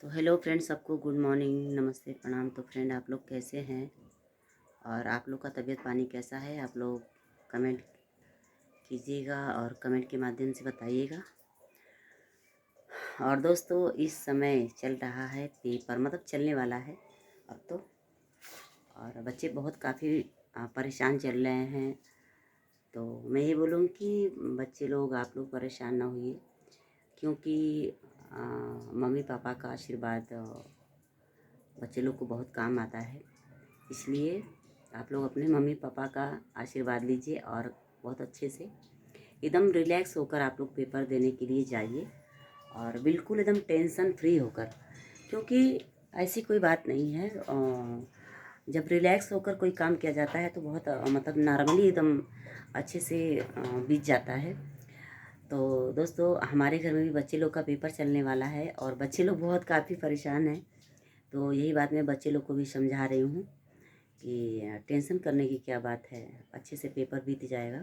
तो hello friend, सबको good morning, नमस्ते, प्रणाम। तो फ्रेंड, आप लोग कैसे हैं और आप लोग का तबीयत पानी कैसा है? आप लोग कमेंट कीजिएगा और कमेंट के माध्यम से बताइएगा। और दोस्तों, इस समय चल रहा है पेपर, मतलब चलने वाला है अब तो। और बच्चे बहुत काफ़ी परेशान चल रहे हैं। तो मैं ये बोलूँ कि बच्चे लोग, आप लोग परेशान ना होइए, क्योंकि मम्मी पापा का आशीर्वाद बच्चे लोग को बहुत काम आता है। इसलिए आप लोग अपने मम्मी पापा का आशीर्वाद लीजिए और बहुत अच्छे से एकदम रिलैक्स होकर आप लोग पेपर देने के लिए जाइए, और बिल्कुल एकदम टेंशन फ्री होकर, क्योंकि ऐसी कोई बात नहीं है। जब रिलैक्स होकर कोई काम किया जाता है तो बहुत मतलब नॉर्मली एकदम अच्छे से बीत जाता है। तो दोस्तों, हमारे घर में भी बच्चे लोग का पेपर चलने वाला है और बच्चे लोग बहुत काफ़ी परेशान हैं। तो यही बात मैं बच्चे लोग को भी समझा रही हूँ कि टेंशन करने की क्या बात है, अच्छे से पेपर बीत जाएगा।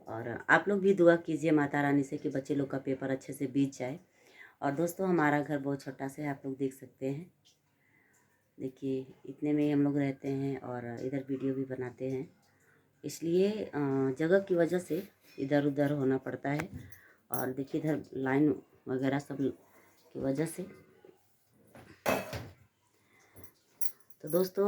और आप लोग भी दुआ कीजिए माता रानी से कि बच्चे लोग का पेपर अच्छे से बीत जाए। और दोस्तों, हमारा घर बहुत छोटा सा है, आप लोग देख सकते हैं। देखिए, इतने में ही हम लोग रहते हैं और इधर वीडियो भी बनाते हैं। इसलिए जगह की वजह से इधर उधर होना पड़ता है। और देखिए, इधर लाइन वगैरह सब की वजह से। तो दोस्तों,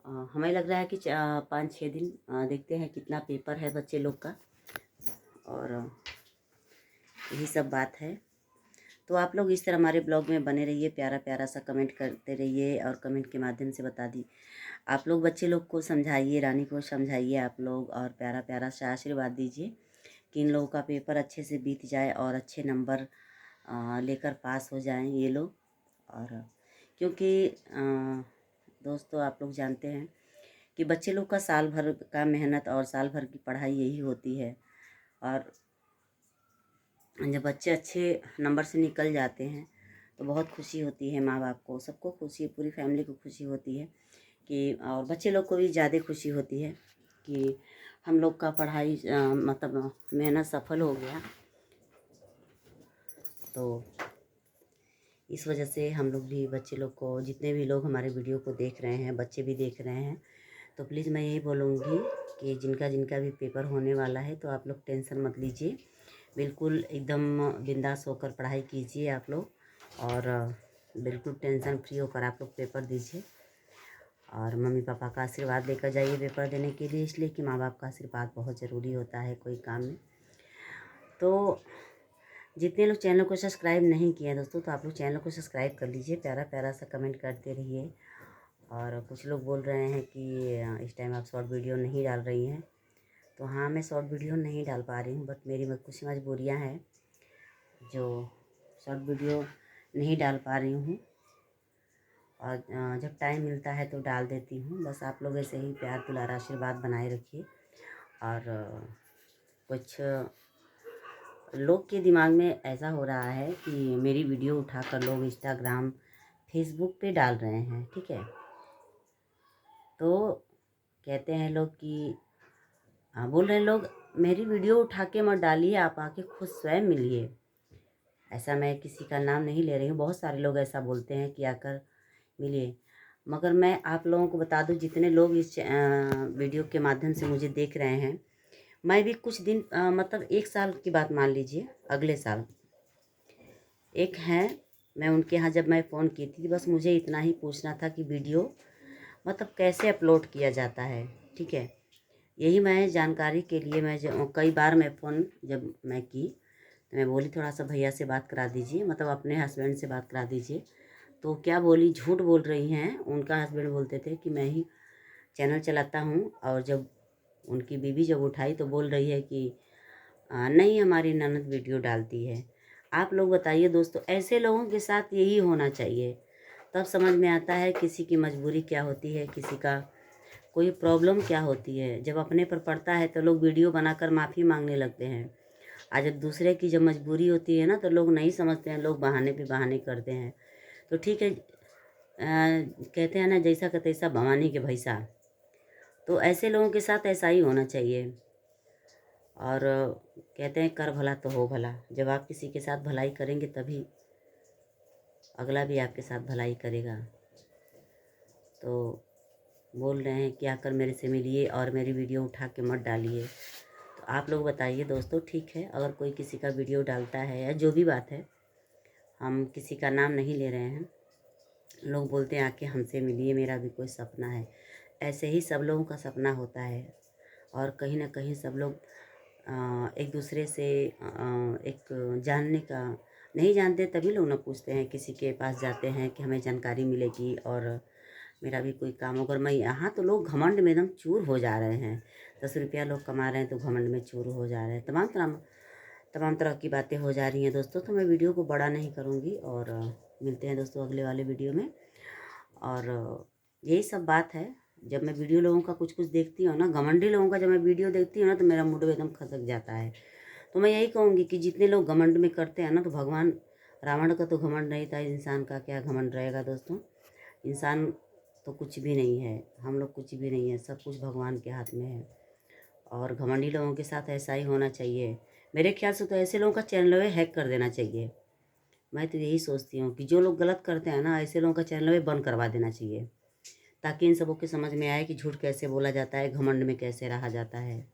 हमें लग रहा है कि 5-6 दिन देखते हैं कितना पेपर है बच्चे लोग का। और यही सब बात है। तो आप लोग इस तरह हमारे ब्लॉग में बने रहिए, प्यारा प्यारा सा कमेंट करते रहिए और कमेंट के माध्यम से बता दी। आप लोग बच्चे लोग को समझाइए, रानी को समझाइए आप लोग, और प्यारा प्यारा सा आशीर्वाद दीजिए कि इन लोगों का पेपर अच्छे से बीत जाए और अच्छे नंबर लेकर पास हो जाएं ये लोग। और क्योंकि दोस्तों, आप लोग जानते हैं कि बच्चे लोग का साल भर का मेहनत और साल भर की पढ़ाई यही होती है। और जब बच्चे अच्छे नंबर से निकल जाते हैं तो बहुत खुशी होती है, माँ बाप को, सबको खुशी, पूरी फैमिली को खुशी होती है कि, और बच्चे लोग को भी ज़्यादा खुशी होती है कि हम लोग का पढ़ाई मतलब मेहनत सफल हो गया। तो इस वजह से हम लोग भी बच्चे लोग को, जितने भी लोग हमारे वीडियो को देख रहे हैं, बच्चे भी देख रहे हैं, तो प्लीज़ मैं यही बोलूँगी कि जिनका जिनका भी पेपर होने वाला है तो आप लोग टेंशन मत लीजिए, बिल्कुल एकदम बिंदास होकर पढ़ाई कीजिए आप लोग। और बिल्कुल टेंशन फ्री होकर आप लोग पेपर दीजिए और मम्मी पापा का आशीर्वाद लेकर जाइए पेपर देने के लिए, इसलिए कि माँ बाप का आशीर्वाद बहुत ज़रूरी होता है कोई काम में। तो जितने लोग चैनल को सब्सक्राइब नहीं किए हैं दोस्तों, तो आप लोग चैनल को सब्सक्राइब कर लीजिए, प्यारा प्यारा सा कमेंट करते रहिए। और कुछ लोग बोल रहे हैं कि इस टाइम आप शॉर्ट वीडियो नहीं डाल रही हैं। तो हाँ, मैं शॉर्ट वीडियो नहीं डाल पा रही हूँ, बट मेरी कुछ मजबूरियाँ हैं जो शॉर्ट वीडियो नहीं डाल पा रही हूँ। और जब टाइम मिलता है तो डाल देती हूँ। बस आप लोग ऐसे ही प्यार दुलार आशीर्वाद बनाए रखिए। और कुछ लोग के दिमाग में ऐसा हो रहा है कि मेरी वीडियो उठाकर लोग इंस्टाग्राम फेसबुक पे डाल रहे हैं, ठीक है। तो कहते हैं लोग कि बोल रहे हैं लोग, मेरी वीडियो उठा के मत डालिए, आप आके खुद स्वयं मिलिए। ऐसा मैं किसी का नाम नहीं ले रही हूँ, बहुत सारे लोग ऐसा बोलते हैं कि आकर मिलिए। मगर मैं आप लोगों को बता दूँ, जितने लोग इस वीडियो के माध्यम से मुझे देख रहे हैं, मैं भी कुछ दिन मतलब 1 साल की बात मान लीजिए, अगले साल एक हैं, मैं उनके यहाँ जब मैं फ़ोन की थी, बस मुझे इतना ही पूछना था कि वीडियो मतलब कैसे अपलोड किया जाता है, ठीक है। यही मैं जानकारी के लिए कई बार मैं फ़ोन जब मैं की तो मैं बोली थोड़ा सा भैया से बात करा दीजिए, मतलब अपने हस्बैंड से बात करा दीजिए। तो क्या बोली, झूठ बोल रही हैं। उनका हस्बैंड बोलते थे कि मैं ही चैनल चलाता हूँ, और जब उनकी बीवी जब उठाई तो बोल रही है कि नहीं, हमारी ननद वीडियो डालती है। आप लोग बताइए दोस्तों, ऐसे लोगों के साथ यही होना चाहिए, तब समझ में आता है किसी की मजबूरी क्या होती है, किसी का कोई प्रॉब्लम क्या होती है। जब अपने पर पड़ता है तो लोग वीडियो बनाकर माफ़ी मांगने लगते हैं, आज जब दूसरे की जब मजबूरी होती है ना तो लोग नहीं समझते हैं, लोग बहाने पे बहाने करते हैं। तो ठीक है, कहते हैं ना, जैसा का तैसा भवानी के भैसा। तो ऐसे लोगों के साथ ऐसा ही होना चाहिए। और कहते हैं कर भला तो हो भला, जब आप किसी के साथ भलाई करेंगे तभी अगला भी आपके साथ भलाई करेगा। तो बोल रहे हैं कि आकर मेरे से मिलिए और मेरी वीडियो उठा के मत डालिए। तो आप लोग बताइए दोस्तों, ठीक है अगर कोई किसी का वीडियो डालता है या जो भी बात है, हम किसी का नाम नहीं ले रहे हैं, लोग बोलते हैं आके हमसे मिलिए, मेरा भी कोई सपना है। ऐसे ही सब लोगों का सपना होता है और कहीं ना कहीं सब लोग एक दूसरे से एक जानने का नहीं जानते, तभी लोग ना पूछते हैं, किसी के पास जाते हैं कि हमें जानकारी मिलेगी और मेरा भी कोई काम होगा। मैं यहाँ तो लोग घमंड में एकदम चूर हो जा रहे हैं। 10 रुपया लोग कमा रहे हैं तो घमंड में चूर हो जा रहे हैं। तमाम तरह की बातें हो जा रही हैं दोस्तों। तो मैं वीडियो को बड़ा नहीं करूँगी और मिलते हैं दोस्तों अगले वाले वीडियो में। और यही सब बात है। जब मैं वीडियो लोगों का कुछ कुछ देखती हूँ ना, घमंडी लोगों का जब मैं वीडियो देखती हूँ ना, तो मेरा मूड एकदम खसक जाता है। तो मैं यही कहूँगी कि जितने लोग घमंड में करते हैं ना, तो भगवान रावण का तो घमंड नहीं था, इंसान का क्या घमंड रहेगा दोस्तों। इंसान तो कुछ भी नहीं है, हम लोग कुछ भी नहीं है, सब कुछ भगवान के हाथ में है। और घमंडी लोगों के साथ ऐसा ही होना चाहिए। मेरे ख्याल से तो ऐसे लोगों का चैनल हैक कर देना चाहिए। मैं तो यही सोचती हूँ कि जो लोग गलत करते हैं ना, ऐसे लोगों का चैनल बंद करवा देना चाहिए, ताकि इन सबों के समझ में आए कि झूठ कैसे बोला जाता है, घमंड में कैसे रहा जाता है।